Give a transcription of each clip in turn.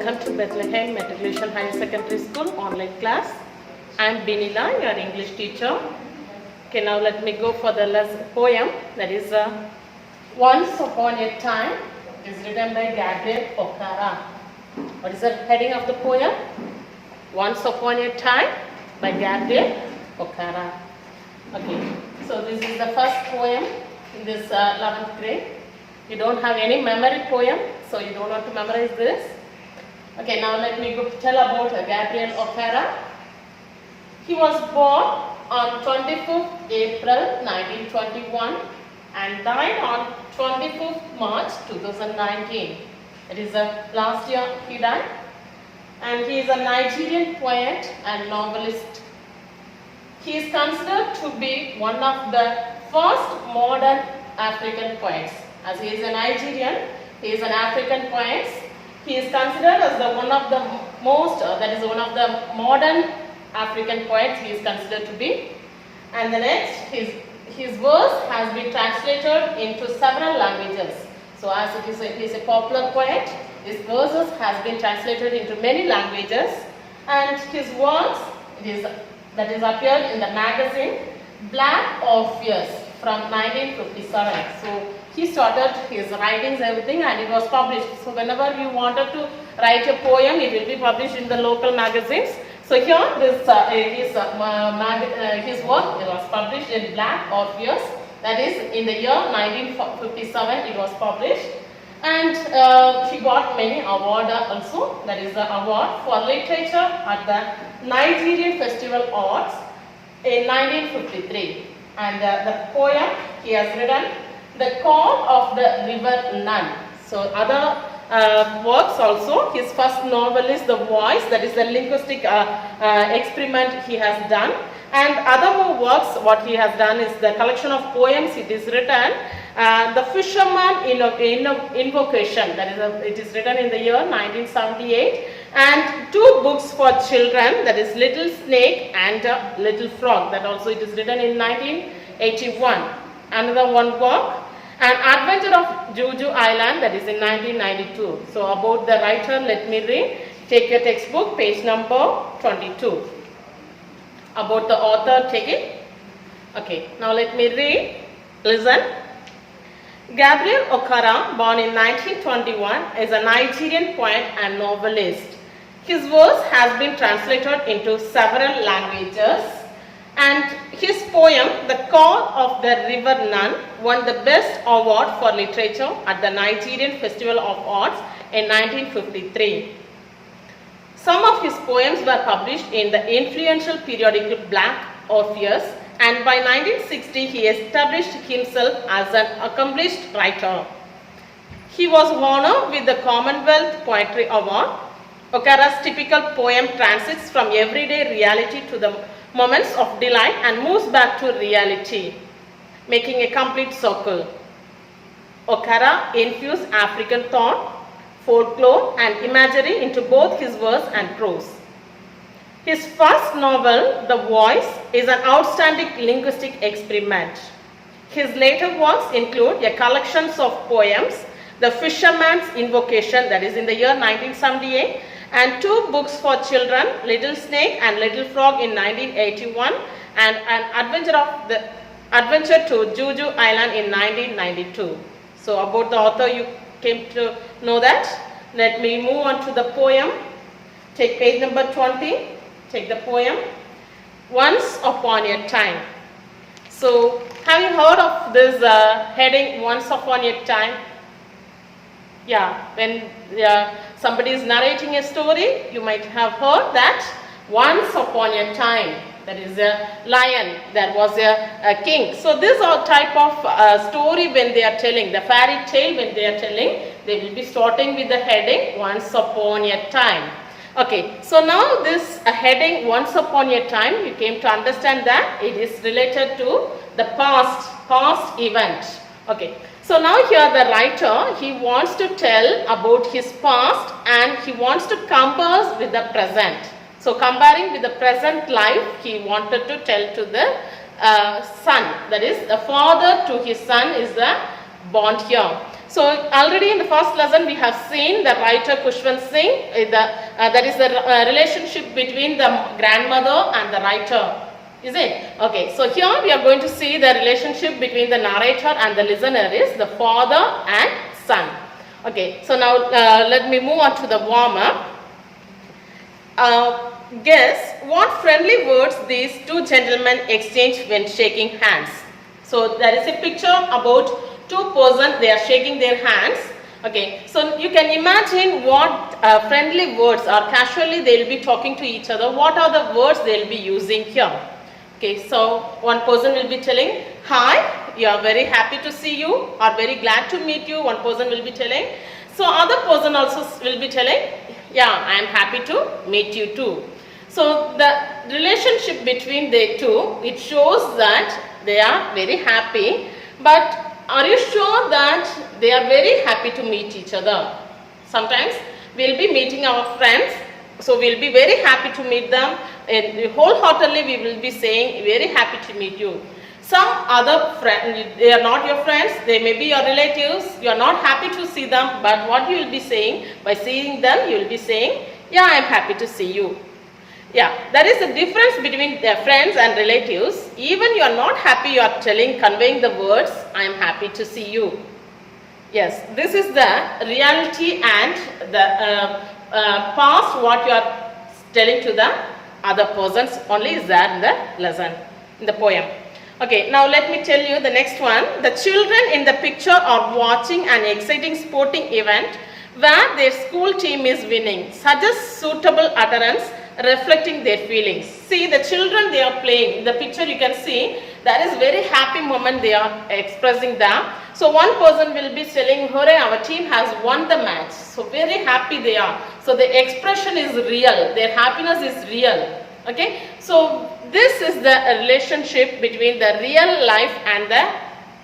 welcome to Bethlehem Matriculation Higher Secondary School online class. I am Binila, your English teacher. Okay, now let me go for the poem, that is Once Upon a Time. It is written by Gabriel Okara. What is the heading of the poem? Once Upon a Time by Gabriel Okara. Okay, so this is the first poem in this 11th grade. You don't have any memory poem, so you don't want to memorize this. Okay, now let me go tell about Gabriel Okara. He was born on 25th April 1921 and died on 25th March 2019. It is last year he died. And he is a Nigerian poet and novelist. He is considered to be one of the first modern African poets. As he is a Nigerian, he is an African poet. He is considered as one of the most, one of the modern African poets he is considered to be. And the next, his verse has been translated into several languages. So as he is a popular poet, his verses has been translated into many languages. And his works, that is appeared in the magazine Black Orpheus from 1957. So he started his writings, everything, and it was published. So whenever you wanted to write a poem, it will be published in the local magazines. So here, his work was published in Black Orpheus. That is, in the year 1957, it was published. And he got many awards also. That is the award for literature at the Nigerian Festival Arts in 1953. And the poem he has written, The Call of the River Nun. So other works also, his first novel is The Voice, that is the linguistic experiment he has done. And other more works, what he has done is the collection of poems it is written, The Fisherman Invocation, that is it is written in the year 1978. And two books for children, that is Little Snake and Little Frog, that also it is written in 1981. Another one book, An Adventure of Juju Island, that is in 1992. So about the writer, let me read. Take your textbook, page number 22. About the author, take it. Okay, now let me read. Listen. Gabriel Okara, born in 1921, is a Nigerian poet and novelist. His verse has been translated into several languages. And his poem, The Call of the River Nun, won the Best Award for Literature at the Nigerian Festival of Arts in 1953. Some of his poems were published in the influential periodical Black Orpheus, and by 1960 he established himself as an accomplished writer. He was honored with the Commonwealth Poetry Award. Okara's typical poem transits from everyday reality to the moments of delight and moves back to reality, making a complete circle. Okara infused African thought, folklore and imagery into both his verse and prose. His first novel, The Voice, is an outstanding linguistic experiment. His later works include a collection of poems, The Fisherman's Invocation, that is in the year 1978, and two books for children, Little Snake and Little Frog in 1981, and An Adventure to Juju Island in 1992. So about the author you came to know that. Let me move on to the poem. Take page number 20. Take the poem, Once Upon a Time. So have you heard of this heading, Once Upon a Time? Yeah, when somebody is narrating a story, you might have heard that once upon a time, that is a lion, there was a king. So this are type of story when they are telling, the fairy tale when they are telling, they will be starting with the heading, Once Upon a Time. Okay, so now this heading, Once Upon a Time, you came to understand that it is related to the past event. Okay. So now here the writer, he wants to tell about his past and he wants to compare with the present. So comparing with the present life, he wanted to tell to the son, that is the father to his son is the bond here. So already in the first lesson we have seen the writer Khushwant Singh, that is the relationship between the grandmother and the writer. Is it? Okay, so here we are going to see the relationship between the narrator and the listener is the father and son. Okay, so now let me move on to the warm-up. Guess what friendly words these two gentlemen exchange when shaking hands. So there is a picture about two persons, they are shaking their hands. Okay, so you can imagine what friendly words or casually they will be talking to each other. What are the words they will be using here? Okay, so one person will be telling, hi, you are very happy to see you or very glad to meet you, one person will be telling. So other person also will be telling, yeah, I am happy to meet you too. So the relationship between the two, it shows that they are very happy, but are you sure that they are very happy to meet each other? Sometimes we will be meeting our friends, so we will be very happy to meet them, and wholeheartedly we will be saying very happy to meet you. Some other friends, they are not your friends, they may be your relatives, you are not happy to see them, but what you will be saying, by seeing them you will be saying, yeah, I am happy to see you. Yeah, there is a difference between their friends and relatives. Even you are not happy, you are conveying the words, I am happy to see you. Yes, this is the reality and the past what you are telling to the other persons only is there in the lesson, in the poem. Okay, now let me tell you the next one. The children in the picture are watching an exciting sporting event where their school team is winning. Suggest suitable utterance reflecting their feelings. See, the children, they are playing. In the picture you can see there is very happy moment they are expressing there. So one person will be telling, hooray, our team has won the match. So very happy they are. So the expression is real, their happiness is real. Okay, so this is the relationship between the real life and the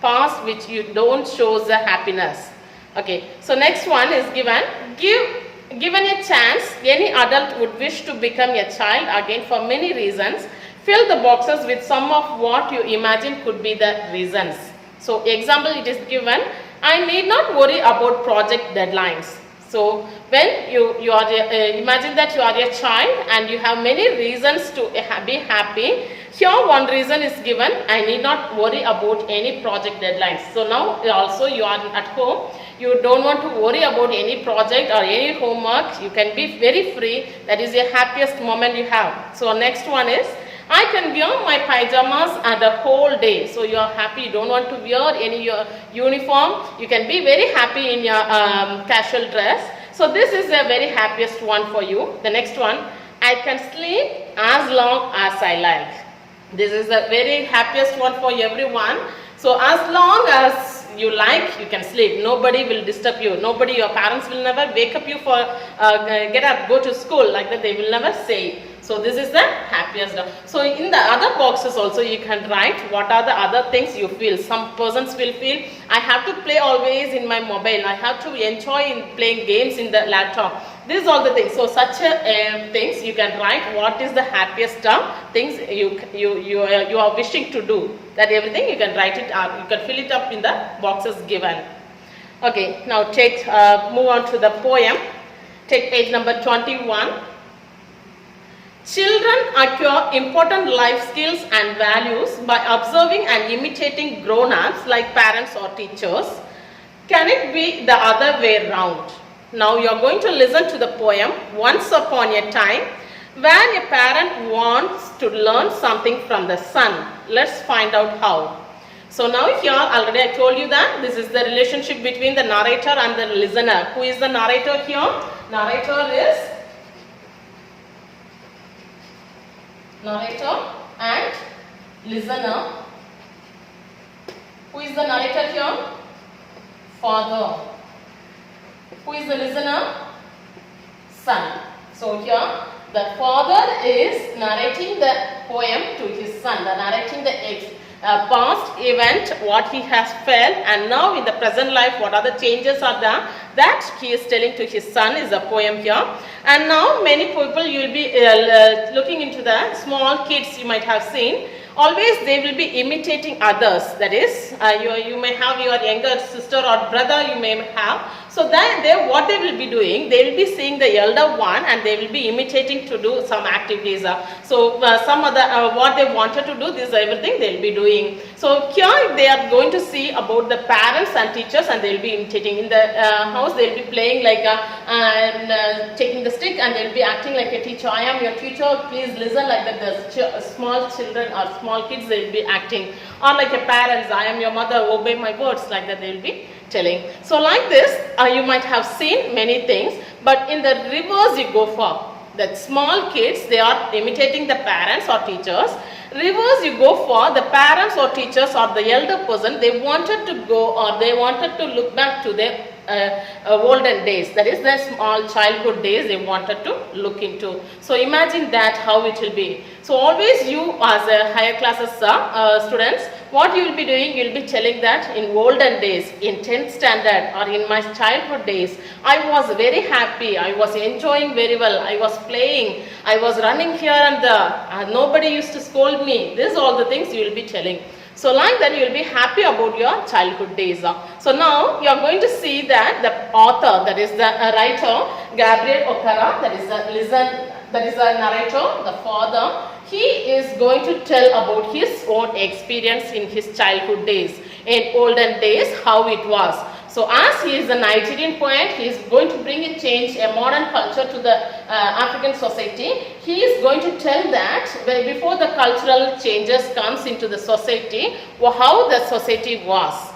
past, which you don't show the happiness. Okay, so next one is given. Given a chance, any adult would wish to become a child again for many reasons. Fill the boxes with some of what you imagine could be the reasons. So example, it is given, I need not worry about project deadlines. So when you are imagine that you are a child and you have many reasons to be happy. Here one reason is given, I need not worry about any project deadlines. So now also you are at home, you don't want to worry about any project or any homework, you can be very free, that is the happiest moment you have. So next one is, I can wear my pajamas the whole day. So you are happy, you don't want to wear any uniform, you can be very happy in your casual dress. So this is the very happiest one for you. The next one, I can sleep as long as I like. This is the very happiest one for everyone. So as long as you like, you can sleep. Nobody will disturb you. Nobody, your parents will never wake up you for get up, go to school, like that they will never say. So this is the happiest. So in the other boxes also you can write what are the other things you feel. Some persons will feel, I have to play always in my mobile. I have to enjoy in playing games in the laptop. These are all the things. So such things you can write what is the happiest things you are wishing to do. That everything you can write it up. You can fill it up in the boxes given. Okay, now move on to the poem. Take page number 21. Children acquire important life skills and values by observing and imitating grown-ups like parents or teachers. Can it be the other way round? Now you are going to listen to the poem Once Upon a Time, where a parent wants to learn something from the son. Let's find out how. So now here already I told you that this is the relationship between the narrator and the listener. Who is the narrator here? Narrator and listener. Who is the narrator here? Father. Who is the listener? Son. So here the father is narrating the poem to his son, narrating the past event, what he has felt, and now in the present life what are the changes are there that he is telling to his son is a poem here. And now many people you will be looking into the small kids you might have seen. always they will be imitating others. That is, you may have your younger sister or brother, you may have. So then what they will be doing, they will be seeing the elder one and they will be imitating to do some activities. Some other, what they wanted to do, this everything they will be doing. So here they are going to see about the parents and teachers and they will be imitating. In the house they will be playing like taking the stick and they will be acting like a teacher. I am your teacher, please listen, like that. The small children or small kids, they will be acting. Or like a parents, I am your mother, obey my words, like that they will be telling. So like this, you might have seen many things, but in the reverse you go for. That small kids, they are imitating the parents or teachers. Reverse you go for the parents or teachers or the elder person, they wanted to go or they wanted to look back to their olden days, that is the small childhood days they wanted to look into. So imagine that how it will be. So always you as a higher classes students, what you will be doing, you will be telling that in olden days, in 10th standard or in my childhood days, I was very happy, I was enjoying very well, I was playing, I was running here and there, nobody used to scold me. These are all the things you will be telling. So like that you will be happy about your childhood days. So now you are going to see that the author, that is the writer, Gabriel Okara, that is the narrator, the father, he is going to tell about his own experience in his childhood days, in olden days, how it was. So as he is a Nigerian poet, he is going to bring a change, a modern culture to the African society. He is going to tell that before the cultural changes comes into the society, how the society was.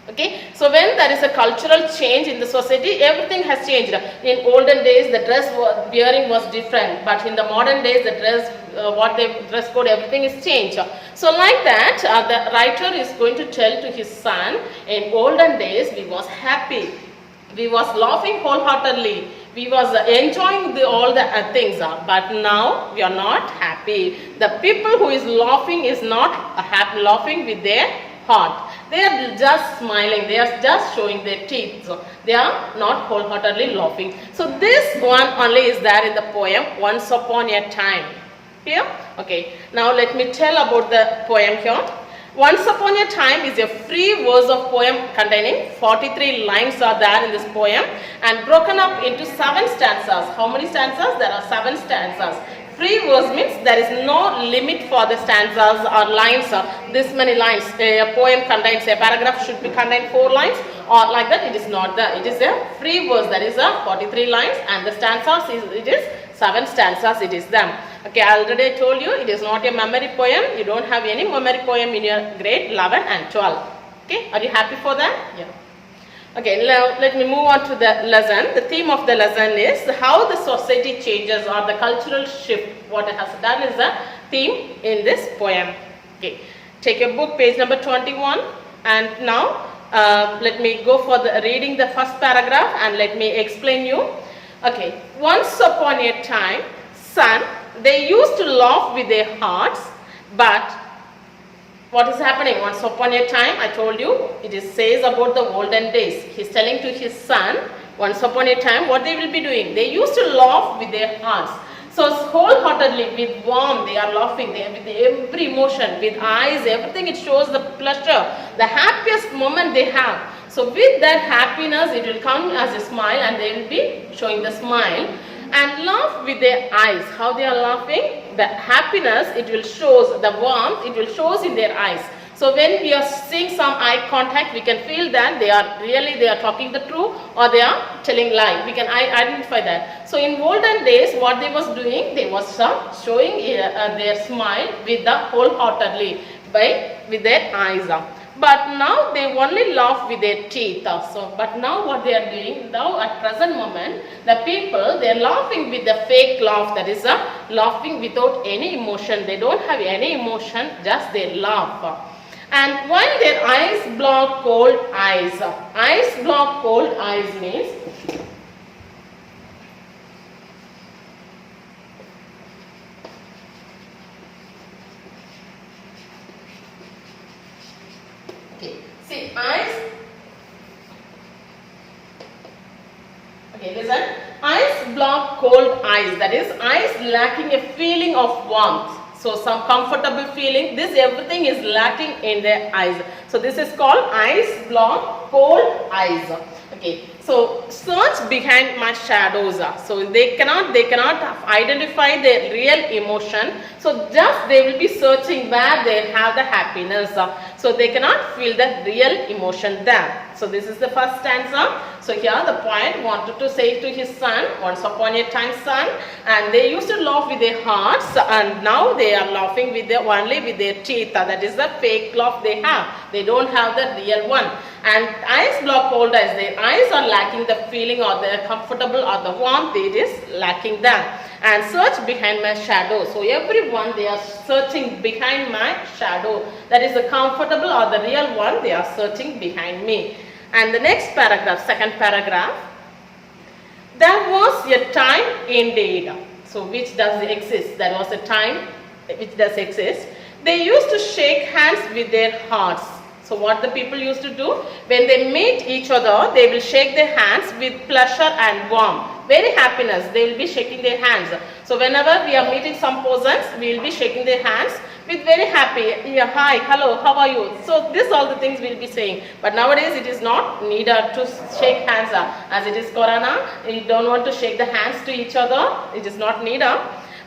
Okay, so when there is a cultural change in the society, everything has changed. In olden days, the dress wearing was different, but in the modern days, the dress code, everything is changed. So like that, the writer is going to tell to his son, in olden days, we was happy, we was laughing wholeheartedly, we was enjoying all the things, but now we are not happy. The people who is laughing is not happy, laughing with their heart. They are just smiling, they are just showing their teeth. So they are not wholeheartedly laughing. So this one only is there in the poem, Once Upon a Time. Here? Okay. Now let me tell about the poem here. Once Upon a Time is a free verse of poem containing 43 lines are there in this poem and broken up into 7 stanzas. How many stanzas? There are 7 stanzas. Free verse means there is no limit for the stanzas or lines. This many lines. A poem contains, a paragraph should be contain 4 lines or like that. It is not there. It is a free verse. There is a 43 lines and the stanzas it is 7 stanzas. It is them. Okay, I already told you it is not a memory poem. You don't have any memory poem in your grade 11 and 12. Okay, are you happy for that? Yeah. Okay, now let me move on to the lesson. The theme of the lesson is how the society changes or the cultural shift. What it has done is the theme in this poem. Okay, take your book, page number 21, and now let me go for the reading the first paragraph and let me explain you. Okay, once upon a time, son, they used to laugh with their hearts, but what is happening? Once upon a time, I told you, it says about the olden days. He's telling to his son, once upon a time, what they will be doing? They used to laugh with their hearts. So wholeheartedly, with warmth, they are laughing, with every emotion, with eyes, everything, it shows the pleasure, the happiest moment they have. So with that happiness, it will come as a smile and they will be showing the smile. And laugh with their eyes. How they are laughing? The happiness, it will shows, the warmth, it will shows in their eyes. So when we are seeing some eye contact, we can feel that they are talking the truth or they are telling lie. We can identify that. So in olden days, what they was doing, they was showing their smile with the wholeheartedly with their eyes. But now they only laugh with their teeth also. But now what they are doing, now at present moment, the people, they are laughing with the fake laugh. That is laughing without any emotion. They don't have any emotion, just they laugh. And while their eyes block cold eyes. Eyes block cold eyes means, okay, see eyes, okay, listen, eyes block cold eyes, that is eyes lacking a feeling of warmth. So some comfortable feeling, this everything is lacking in their eyes. So this is called ice block, cold eyes. Okay, so search behind my shadows. So they cannot identify their real emotion. So just they will be searching where they have the happiness. So they cannot feel the real emotion there. So this is the first stanza. So here the poet wanted to say to his son, once upon a time son, and they used to laugh with their hearts, and now they are laughing with only with their teeth. That is the fake laugh they have. They don't have the real one. And eyes block cold eyes. Their eyes are lacking the feeling or the comfortable or the warmth. It is lacking that. And search behind my shadow. So everyone, they are searching behind my shadow. That is the comfortable or the real one. They are searching behind me. And the next paragraph, second paragraph. There was a time indeed. So which does exist? There was a time which does exist. They used to shake hands with their hearts. So what the people used to do, when they meet each other, they will shake their hands with pleasure and warmth. Very happiness, they will be shaking their hands. So whenever we are meeting some persons, we will be shaking their hands with very happy, yeah, hi, hello, how are you? So this all the things we will be saying. But nowadays it is not needed to shake hands. As it is Corona, you don't want to shake the hands to each other. It is not needed.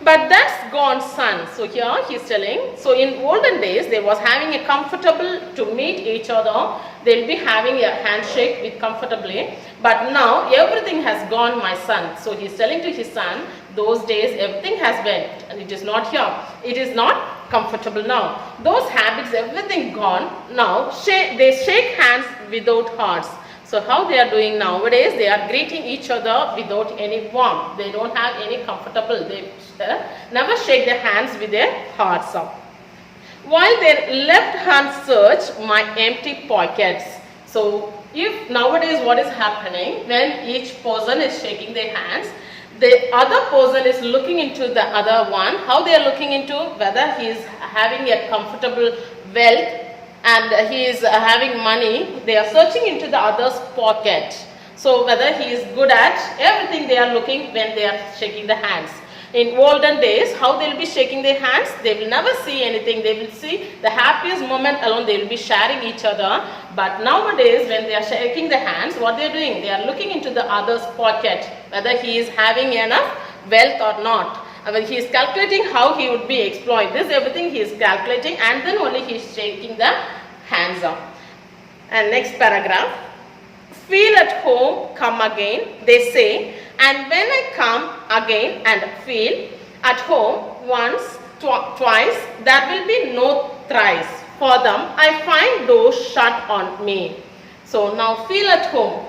But that's gone, son. So here he is telling, so in olden days, they was having a comfortable to meet each other. They'll be having a handshake with comfortably. But now everything has gone, my son. So he is telling to his son, those days everything has went and it is not here. It is not comfortable now. Those habits, everything gone. Now they shake hands without hearts. So how they are doing nowadays, they are greeting each other without any warmth. They don't have any comfortable. They never shake their hands with their hearts up. While their left hand search my empty pockets. So if nowadays what is happening, when each person is shaking their hands, the other person is looking into the other one. How they are looking into whether he is having a comfortable wealth and he is having money. They are searching into the other's pocket. So whether he is good at everything, they are looking when they are shaking the hands. In olden days, how they will be shaking their hands, they will never see anything. They will see the happiest moment alone. They will be sharing each other. But nowadays, when they are shaking the hands, what they are doing? They are looking into the other's pocket, whether he is having enough wealth or not. When he is calculating how he would be exploited, this everything he is calculating, and then only he is shaking the hands up. And next paragraph. Feel at home, come again, they say, and when I come again and feel at home once, twice, there will be no thrice. For them, I find doors shut on me. So now feel at home.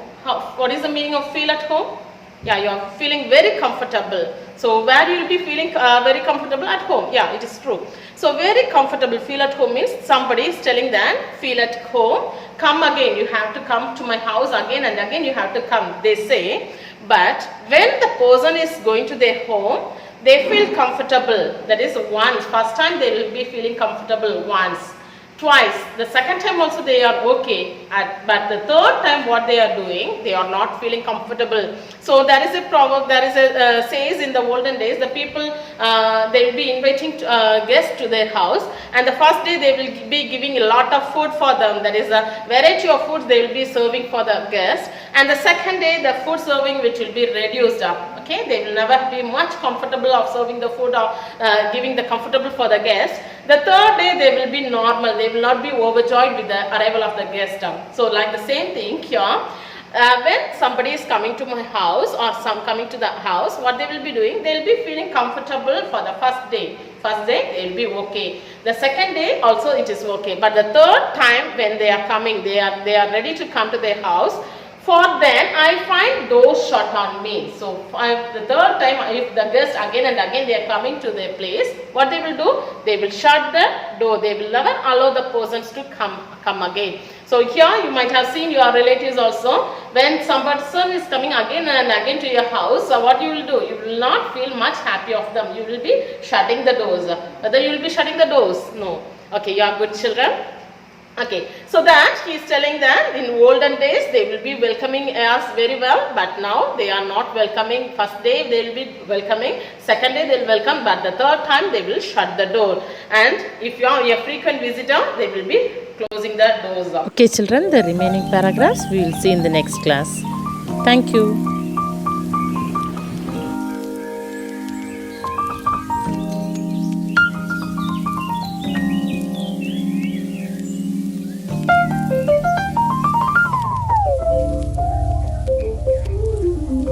What is the meaning of feel at home? Yeah, you are feeling very comfortable. So where you will be feeling very comfortable? At home. Yeah, it is true. So very comfortable, feel at home means somebody is telling them, feel at home, come again, you have to come to my house again and again you have to come, they say. But when the person is going to their home, they feel comfortable. That is once, first time they will be feeling comfortable once. Twice, the second time also they are okay, but the third time what they are doing, they are not feeling comfortable. So there is a proverb, there is a says in the olden days, the people, they will be inviting guests to their house, and the first day they will be giving a lot of food for them. That is a variety of foods they will be serving for the guests, and the second day the food serving which will be reduced up. Okay, they will never be much comfortable of serving the food or giving the comfortable for the guest. The third day they will be normal. They will not be overjoyed with the arrival of the guest. So like the same thing here. When somebody is coming to my house or some coming to the house, what they will be doing? They will be feeling comfortable for the first day. First day they will be okay. The second day also it is okay. But the third time when they are coming, they are ready to come to their house. For then I find doors shut on me. So the third time, if the guests again and again they are coming to their place, what they will do? They will shut the door. They will never allow the persons to come again. So here you might have seen your relatives also. When some person is coming again and again to your house, so what you will do? You will not feel much happy of them. You will be shutting the doors. Whether you will be shutting the doors? No. Okay, you are good children. Okay, so that he is telling that in olden days they will be welcoming us very well, but now they are not welcoming. First day they will be welcoming, second day they will welcome, but the third time they will shut the door. And if you are a frequent visitor, they will be closing the doors up. Okay children, the remaining paragraphs we will see in the next class. Thank you.